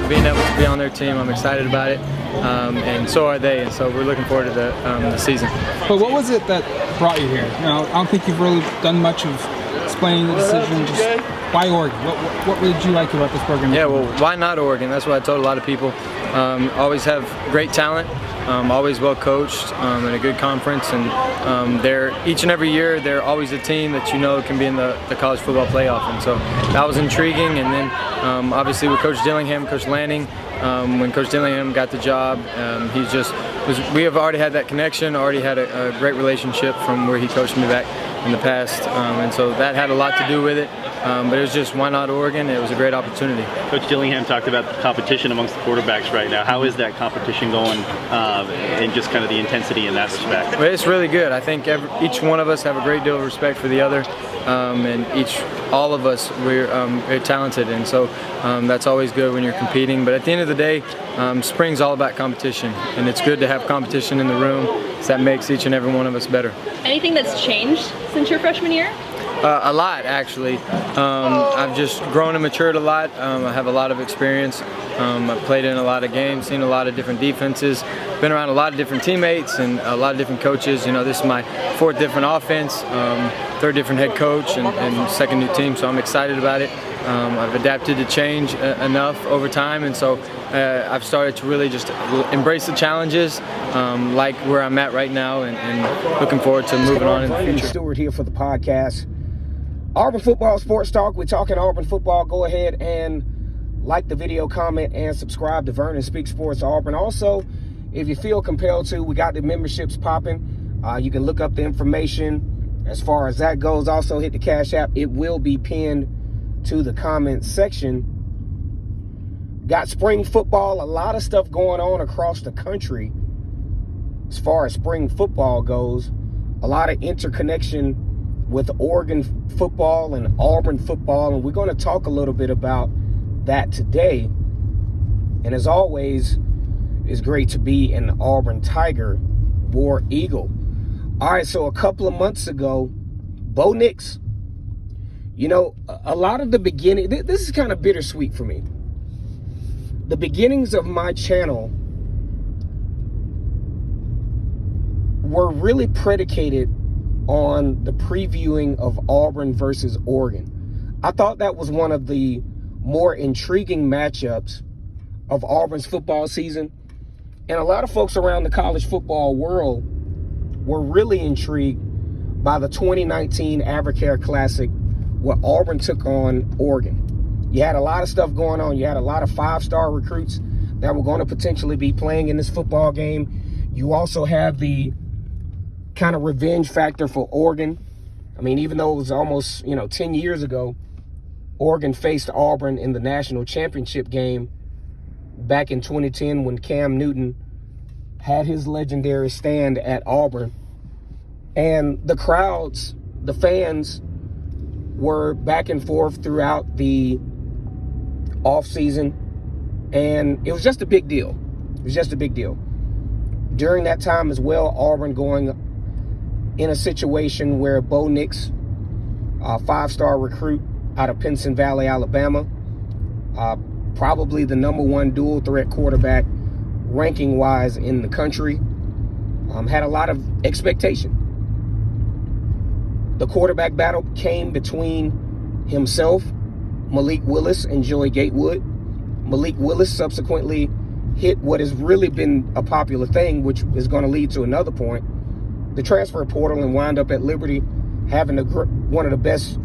being able to be on their team. I'm excited about it, and so are they. And so we're looking forward to the season. But what was it that brought you here? You know, I don't think you've really done much of explaining the decision. Just why Oregon? What did you like about this program? Yeah, well, why not Oregon? That's what I told a lot of people. Always have great talent. Always well coached and a good conference, and they're each and every year they're always a team that you know can be in the college football playoff, and so that was intriguing. And then obviously with Coach Dillingham, Coach Lanning, when Coach Dillingham got the job, we have already had that connection, already had a great relationship from where he coached me back in the past, and so that had a lot to do with it. But it was just, why not Oregon? It was a great opportunity. Coach Dillingham talked about the competition amongst the quarterbacks right now. How is that competition going, and just kind of the intensity in that respect? Well, it's really good. I think each one of us have a great deal of respect for the other, and all of us, we're very talented, and so that's always good when you're competing. But at the end of the day, spring's all about competition, and it's good to have competition in the room, because that makes each and every one of us better. Anything that's changed since your freshman year? A lot, actually. I've just grown and matured a lot. I have a lot of experience. I've played in a lot of games, seen a lot of different defenses, been around a lot of different teammates and a lot of different coaches. You know, this is my fourth different offense, third different head coach, and second new team, so I'm excited about it. I've adapted to change enough over time, and so I've started to really just embrace the challenges, like where I'm at right now, and looking forward to moving on in the future. Stewart here for the podcast. Auburn Football Sports Talk. We're talking Auburn football. Go ahead and like the video, comment, and subscribe to Vernon Speak Sports Auburn. Also, if you feel compelled to, we got the memberships popping. You can look up the information as far as that goes. Also, hit the Cash App. It will be pinned to the comment section. Got spring football, a lot of stuff going on across the country as far as spring football goes. A lot of interconnection with Oregon football and Auburn football, and we're going to talk a little bit about that today. And as always, it's great to be an Auburn Tiger, War Eagle. All right, so a couple of months ago, Bo Nix, you know, a lot of the beginning, this is kind of bittersweet for me. The beginnings of my channel were really predicated on the previewing of Auburn versus Oregon. I thought that was one of the more intriguing matchups of Auburn's football season. And a lot of folks around the college football world were really intrigued by the 2019 Advocare Classic, where Auburn took on Oregon. You had a lot of stuff going on. You had a lot of five-star recruits that were going to potentially be playing in this football game. You also have the kind of revenge factor for Oregon. I mean, even though it was almost, 10 years ago, Oregon faced Auburn in the national championship game back in 2010 when Cam Newton had his legendary stand at Auburn. And the crowds, the fans, were back and forth throughout the offseason, and it was just a big deal. It was just a big deal. During that time as well, Auburn going in a situation where Bo Nix, a five-star recruit out of Pinson Valley, Alabama, probably the #1 dual-threat quarterback ranking-wise in the country, had a lot of expectation. The quarterback battle came between himself, Malik Willis, and Joey Gatewood. Malik Willis subsequently hit what has really been a popular thing, which is going to lead to another point, the transfer portal, and wound up at Liberty having one of the best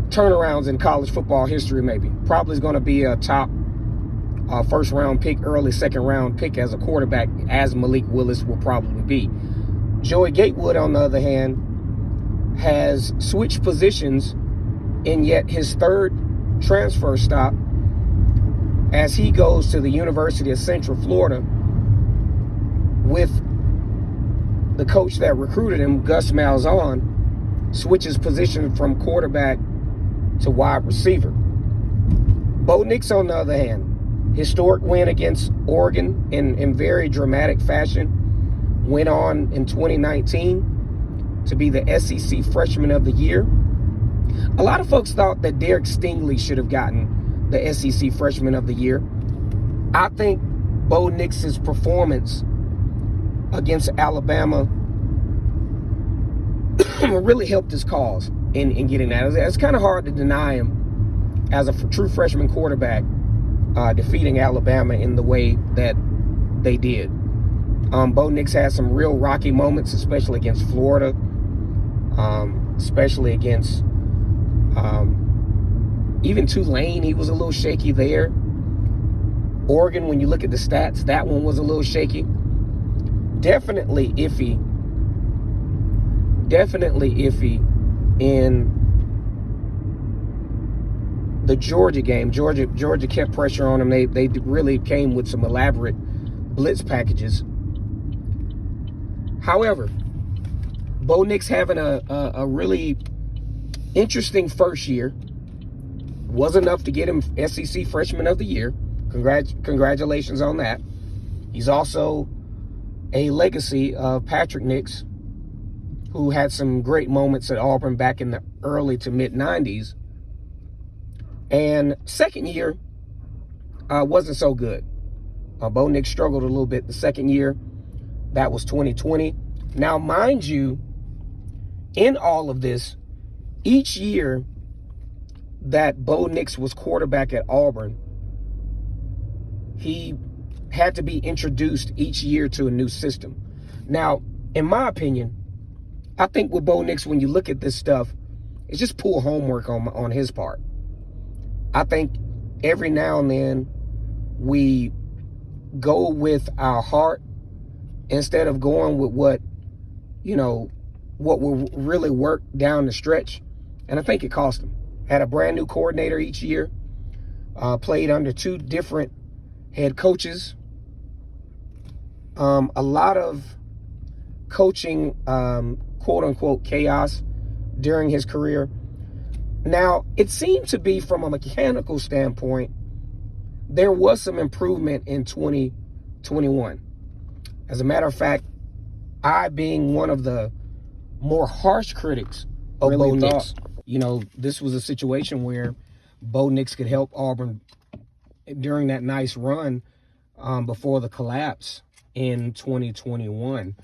turnarounds in college football history, maybe. Probably is going to be a top first-round pick, early second-round pick as a quarterback, as Malik Willis will probably be. Joey Gatewood, on the other hand, has switched positions in yet his third transfer stop as he goes to the University of Central Florida with the coach that recruited him, Gus Malzahn, switches position from quarterback to wide receiver. Bo Nix, on the other hand, historic win against Oregon in very dramatic fashion, went on in 2019 to be the SEC Freshman of the Year. A lot of folks thought that Derek Stingley should have gotten the SEC Freshman of the Year. I think Bo Nix's performance against Alabama really helped his cause in getting that. It's kind of hard to deny him as a true freshman quarterback defeating Alabama in the way that they did. Bo Nix had some real rocky moments, especially against Florida, especially against even Tulane. He was a little shaky there. Oregon, when you look at the stats, that one was a little shaky. Definitely iffy. Definitely iffy in the Georgia game. Georgia kept pressure on them. They really came with some elaborate blitz packages. However, Bo Nix having a really interesting first year. Was enough to get him SEC Freshman of the Year. Congratulations on that. He's also a legacy of Patrick Nix, who had some great moments at Auburn back in the early to mid 90s. And second year wasn't so good. Bo Nix struggled a little bit the second year. That was 2020. Now, mind you, in all of this, each year that Bo Nix was quarterback at Auburn, he had to be introduced each year to a new system. Now, in my opinion, I think with Bo Nix, when you look at this stuff, it's just poor homework on his part. I think every now and then we go with our heart instead of going with what will really work down the stretch. And I think it cost him. Had a brand new coordinator each year, played under two different head coaches, a lot of coaching, quote unquote, chaos during his career. Now, it seemed to be, from a mechanical standpoint, there was some improvement in 2021. As a matter of fact, I, being one of the more harsh critics of Bo Nix, this was a situation where Bo Nix could help Auburn during that nice run before the collapse in 2021.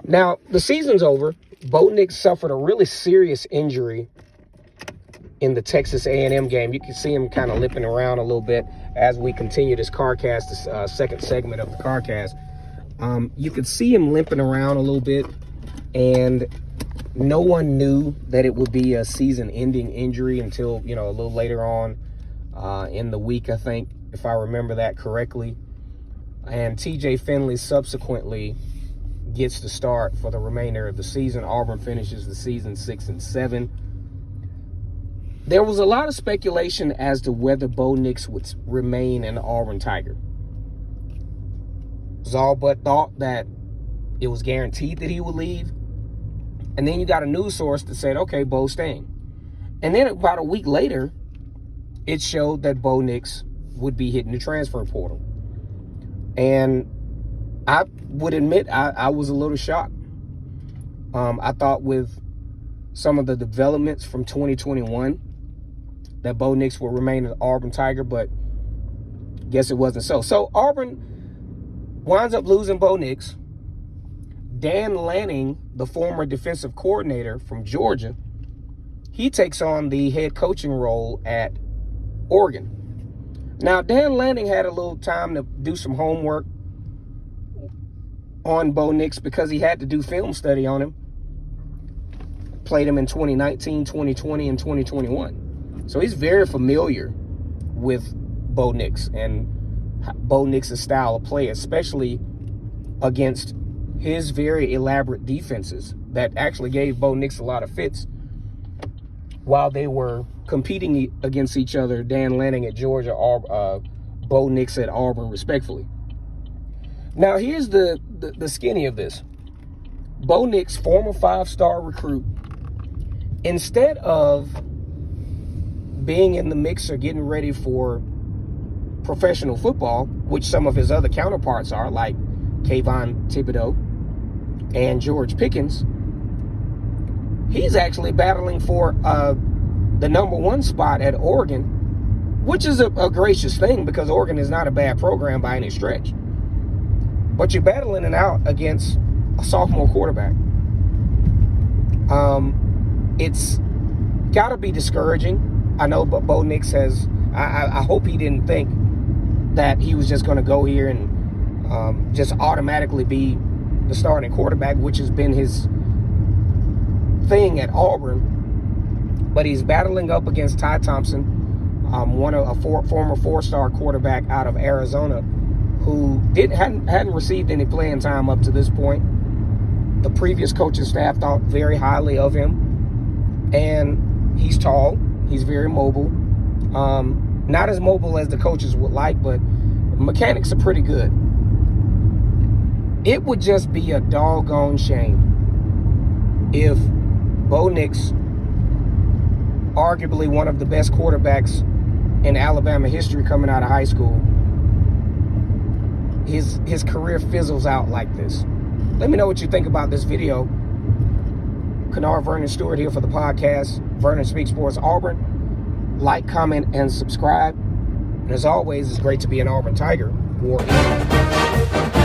Now, the season's over. Bo Nix suffered a really serious injury in the Texas A&M game. You can see him kind of limping around a little bit as we continue this CarCast, this second segment of the CarCast. You could see him limping around a little bit, and no one knew that it would be a season-ending injury until, a little later on in the week, I think, if I remember that correctly. And TJ Finley subsequently gets the start for the remainder of the season. Auburn finishes the season 6-7. There was a lot of speculation as to whether Bo Nix would remain an Auburn Tiger. It was all but thought that it was guaranteed that he would leave. And then you got a news source that said, okay, Bo's staying. And then about a week later, it showed that Bo Nix would be hitting the transfer portal. And I would admit I was a little shocked. I thought with some of the developments from 2021 that Bo Nix would remain an Auburn Tiger, but guess it wasn't so. So Auburn winds up losing Bo Nix. Dan Lanning, the former defensive coordinator from Georgia, he takes on the head coaching role at Oregon. Now, Dan Lanning had a little time to do some homework on Bo Nix because he had to do film study on him. Played him in 2019, 2020, and 2021. So he's very familiar with Bo Nix and Bo Nix's style of play, especially against his very elaborate defenses that actually gave Bo Nix a lot of fits while they were competing against each other. Dan Lanning at Georgia, Bo Nix at Auburn, respectfully. Now, here's the skinny of this. Bo Nix, former 5-star recruit, instead of being in the mix or getting ready for professional football, which some of his other counterparts are, like Kayvon Thibodeau and George Pickens, he's actually battling for the number 1 spot at Oregon which is a gracious thing because Oregon is not a bad program by any stretch. But you're battling it out against a sophomore quarterback. It's got to be discouraging. I know, but Bo Nix has. I hope he didn't think that he was just going to go here and just automatically be the starting quarterback, which has been his thing at Auburn. But he's battling up against Ty Thompson, former four-star quarterback out of Arizona, who hadn't received any playing time up to this point. The previous coaching staff thought very highly of him, and he's tall. He's very mobile. Not as mobile as the coaches would like, but mechanics are pretty good. It would just be a doggone shame if Bo Nix, arguably one of the best quarterbacks in Alabama history coming out of high school, his career fizzles out like this. Let me know what you think about this video. Kennard Vernon Stewart here for the podcast, Vernon Speaks Sports Auburn. Like, comment, and subscribe. And as always, it's great to be an Auburn Tiger. War Eagle.